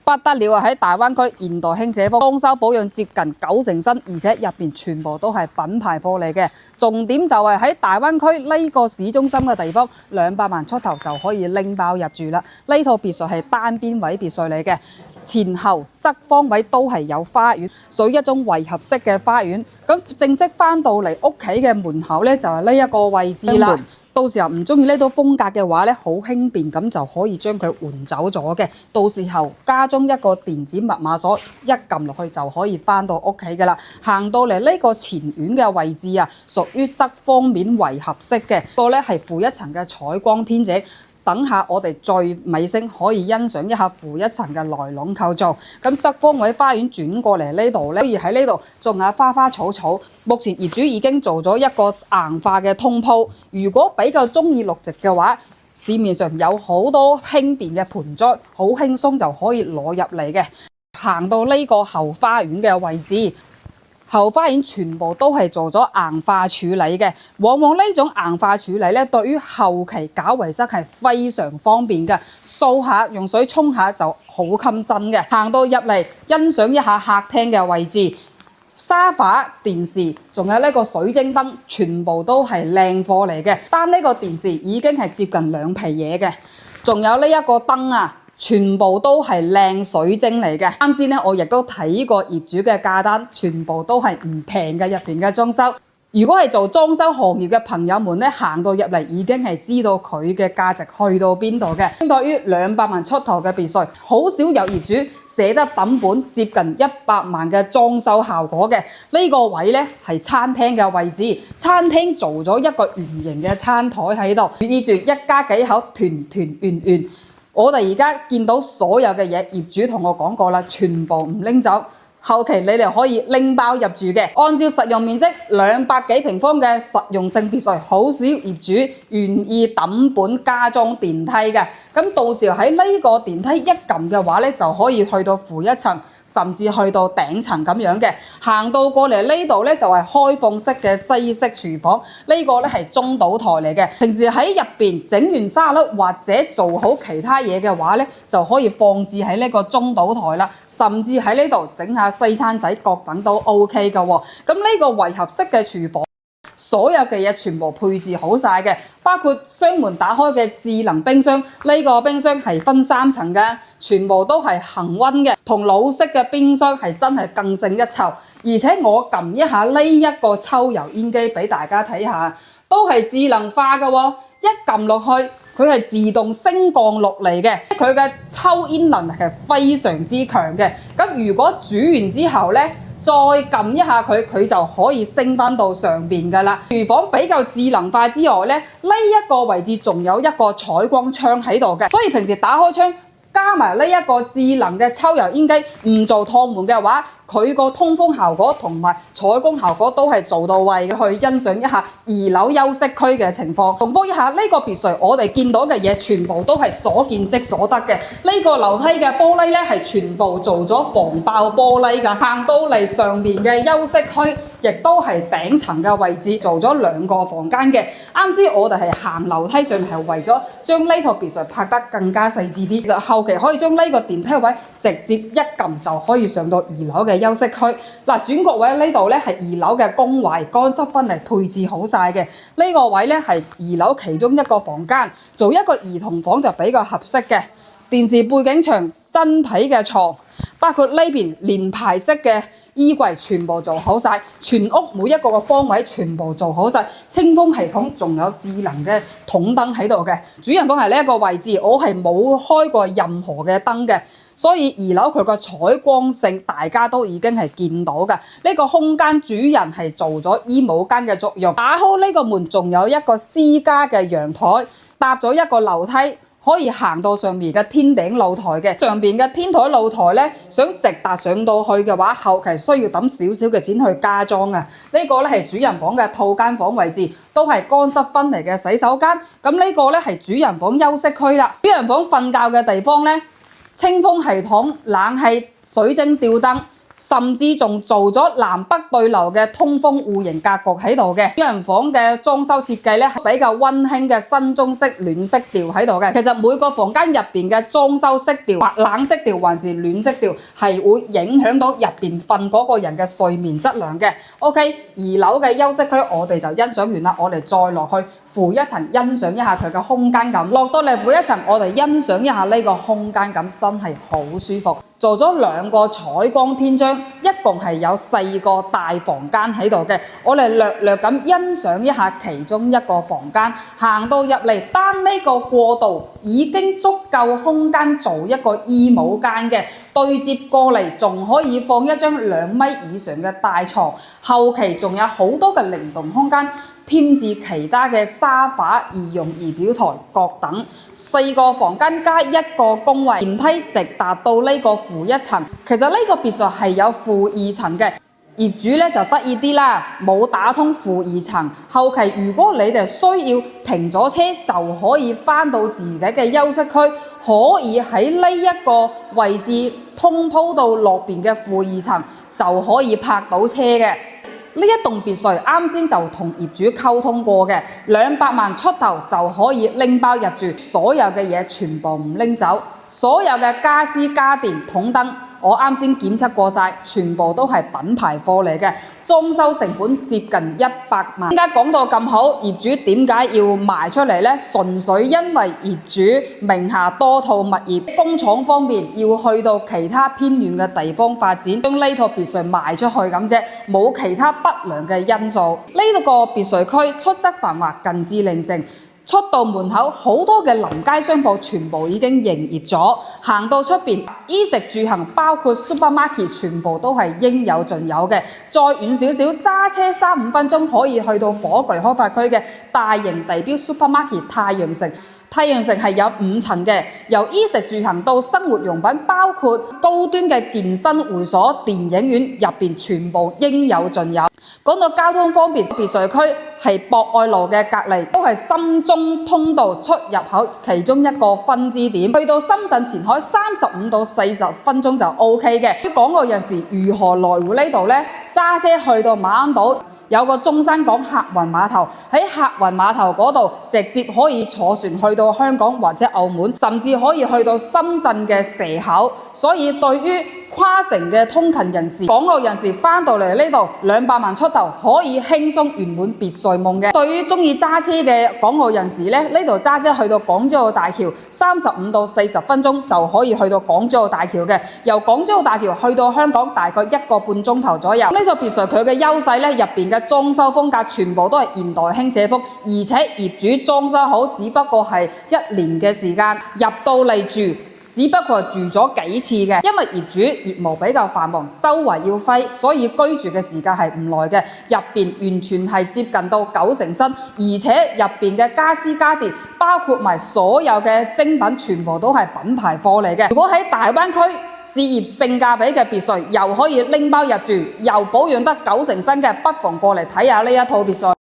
不得了啊！喺大灣區現代輕奢風裝修保養接近90%新，而且入邊全部都係品牌貨嚟嘅。重點就係喺大灣區呢個市中心嘅地方，200萬出頭就可以拎包入住啦。呢套別墅係單邊位別墅嚟嘅，前後側方位都係有花園，屬於一種圍合式嘅花園。咁正式翻到嚟屋企嘅門口呢，就係呢一個位置啦。到時候唔中意呢套風格嘅話咧，好輕便咁就可以將佢換走咗嘅。到時候加裝一個電子密碼鎖，一撳落去就可以翻到屋企噶啦。行到嚟呢個前院嘅位置啊，屬於側方面圍合式嘅，個咧係負一層嘅採光天井。等下我哋最尾聲可以欣賞一下負一層嘅內籠構造。咁側方位花園轉過嚟呢度咧，可以喺呢度種下花花草草。目前業主已經做咗一個硬化嘅通鋪。如果比較中意綠植嘅話，市面上有好多輕便嘅盆栽，好輕鬆就可以攞入嚟嘅。行到呢個後花園嘅位置。後花園全部都係做咗硬化處理嘅，往往呢種硬化處理咧，對於後期搞維修係非常方便嘅，掃下用水沖下就好襟身嘅。行到入嚟欣賞一下客廳嘅位置，沙發、電視，仲有呢個水晶燈，全部都係靚貨嚟嘅。單呢個電視已經係接近2皮嘢嘅，仲有呢一個燈啊。全部都係靚水晶嚟嘅。啱先咧，我亦都睇過業主嘅價單，全部都係唔平嘅入邊嘅裝修。如果係做裝修行業嘅朋友們咧，行到入嚟已經係知道佢嘅價值去到邊度嘅。相對於200萬出頭嘅別墅，好少有業主捨得抌本接近100萬嘅裝修效果嘅。呢個位咧係餐廳嘅位置，餐廳做咗一個圓形嘅餐台喺度，寓意住一家幾口團團圓圓。我哋而家見到所有嘅嘢，業主同我講過啦，全部唔拎走。後期你哋可以拎包入住嘅。按照實用面積200幾平方嘅實用性別墅，好少業主願意抌本加裝電梯嘅。咁到時候喺呢個電梯一撳嘅話咧，就可以去到負一層，甚至去到頂層咁樣嘅。行到過嚟呢度咧就係開放式嘅西式廚房，呢個咧係中島台嚟嘅。平時喺入邊整完沙律或者做好其他嘢嘅話咧，就可以放置喺呢個中島台啦，甚至喺呢度整下西餐仔各等都 OK 嘅喎。咁呢個圍合式嘅廚房，所有嘅嘢全部配置好晒嘅，包括雙門打開嘅智能冰箱，呢個冰箱係分3層嘅，全部都係恆溫嘅，同老式嘅冰箱係真係更勝一籌。而且我撳一下呢一個抽油煙機俾大家睇下，都係智能化嘅喎，一撳落去佢係自動升降落嚟嘅，佢嘅抽煙能力係非常之強嘅。咁如果煮完之後呢，再撳一下佢，佢就可以升翻到上邊噶啦。廚房比較智能化之外咧，呢一個位置仲有一個採光窗喺度嘅，所以平時打開窗加埋呢一個智能嘅抽油煙機，唔做趟門嘅話，佢個通風效果同埋採光效果都係做到位嘅。去欣賞一下2樓休息區嘅情況。重複一下，呢個別墅我哋見到嘅嘢全部都係所見即所得嘅。呢個樓梯嘅玻璃咧係全部做咗防爆玻璃㗎。行到嚟上面嘅休息區，亦都係頂層嘅位置做咗2個房間嘅。啱先我哋係行樓梯上面係為咗將呢套別墅拍得更加細緻啲，就後期可以將呢個電梯位直接一撳就可以上到2樓嘅休息區。嗱，轉角位呢度咧係2樓嘅公衞乾濕分離配置好晒嘅。呢個位咧係2樓其中一個房間，做一個兒童房就比較合適嘅。電視背景牆、新皮嘅床，包括呢邊連排式嘅衣櫃全部做好晒，全屋每一個嘅方位全部做好晒，清風系統仲有智能嘅筒燈喺度嘅。主人房係呢一個位置，我係冇開過任何嘅燈嘅。所以2樓佢個採光性大家都已經係見到嘅。呢個空間主人係做咗衣帽間嘅作用。打開呢個門，仲有一個私家嘅陽台，搭咗一個樓梯，可以行到上面嘅天頂露台嘅。上邊嘅天台露台咧，想直達上到去嘅話，後期需要抌少少嘅錢去加裝啊。呢個咧係主人房嘅套間房位置，都係乾濕分離嘅洗手間。咁呢個咧係主人房休息區啦。主人房瞓覺嘅地方咧，清風系統、冷氣、水晶吊燈，甚至仲做咗南北對流嘅通風戶型格局喺度嘅。主人房嘅裝修設計咧比較溫馨嘅新中式暖色調喺度嘅。其實每個房間入邊嘅裝修色調，冷色調還是暖色調，係會影響到入邊瞓嗰個人嘅睡眠質量嘅。OK， 二樓嘅休息區我哋就欣賞完啦，我哋再落去負一層欣賞一下佢嘅空間感。落到嚟負一層，我哋欣賞一下呢個空間感，真係好舒服。做咗2個採光天窗，一共係有4個大房間喺度嘅。我哋略咁欣賞一下其中一個房間。行到入嚟，單呢個過道已經足夠空間做一個衣帽間嘅。對接過嚟仲可以放一張2米以上嘅大床，後期仲有好多嘅靈動空間，添置其他嘅沙發、儀容儀表台各等。4個房間加1個公衛，電梯直達到呢個負一層。其實呢個別墅係有負2層嘅，業主咧就得意啲啦，冇打通負2層。後期如果你哋需要停咗車，就可以返到自己嘅休息區，可以喺呢一個位置通鋪到落邊嘅負2層，就可以泊到車嘅。呢一棟別墅啱先就同業主溝通過嘅，200萬出頭就可以拎包入住，所有嘅嘢全部唔拎走，所有嘅家私家電筒燈我啱先檢測過晒，全部都係品牌貨嚟嘅，裝修成本接近100萬。點解講到咁好？業主點解要賣出嚟呢？純粹因為業主名下多套物業，工廠方面要去到其他偏遠嘅地方發展，將呢套別墅賣出去咁啫，冇其他不良嘅因素。呢個別墅區出則繁華，近至寧靜。出到門口，好多嘅臨街商鋪全部已經營業咗。行到出邊，衣食住行包括 supermarket 全部都係應有盡有嘅。再遠少少，揸車3-5分鐘可以去到火炬開發區嘅大型地標 supermarket 太陽城。太陽城係有5層嘅，由衣食住行到生活用品，包括高端嘅健身會所、電影院，入邊全部應有盡有。講到交通方面，別墅區係博愛路嘅隔離，都係深中通道出入口其中一個分支點。去到深圳前海35到40分鐘就 OK 嘅。啲港澳人士如何來回呢度呢？揸車去到馬鞍島，有個中山港客運碼頭，喺客運碼頭嗰度直接可以坐船去到香港或者澳門，甚至可以去到深圳嘅蛇口。所以對於跨城嘅通勤人士、港澳人士返到嚟呢度200萬出頭可以輕鬆圓滿別墅夢嘅。對於鍾意揸車嘅港澳人士呢，呢度揸車去到港珠澳大橋35到40分鐘就可以去到港珠澳大橋嘅。由港珠澳大橋去到香港大概1個半鐘頭左右。呢個別墅佢嘅優勢呢，入邊嘅裝修風格全部都係現代輕寫風，而且業主裝修好只不過係1年嘅時間入到嚟住。只不過住咗幾次嘅，因為業主業務比較繁忙，周圍要揮，所以居住嘅時間係唔耐嘅。入邊完全係接近到90成新，而且入邊嘅家私家電，包括埋所有嘅精品，全部都係品牌貨嚟嘅。如果喺大灣區置業性價比嘅別墅，又可以拎包入住，又保養得90成新嘅，不妨過嚟睇下呢一套別墅。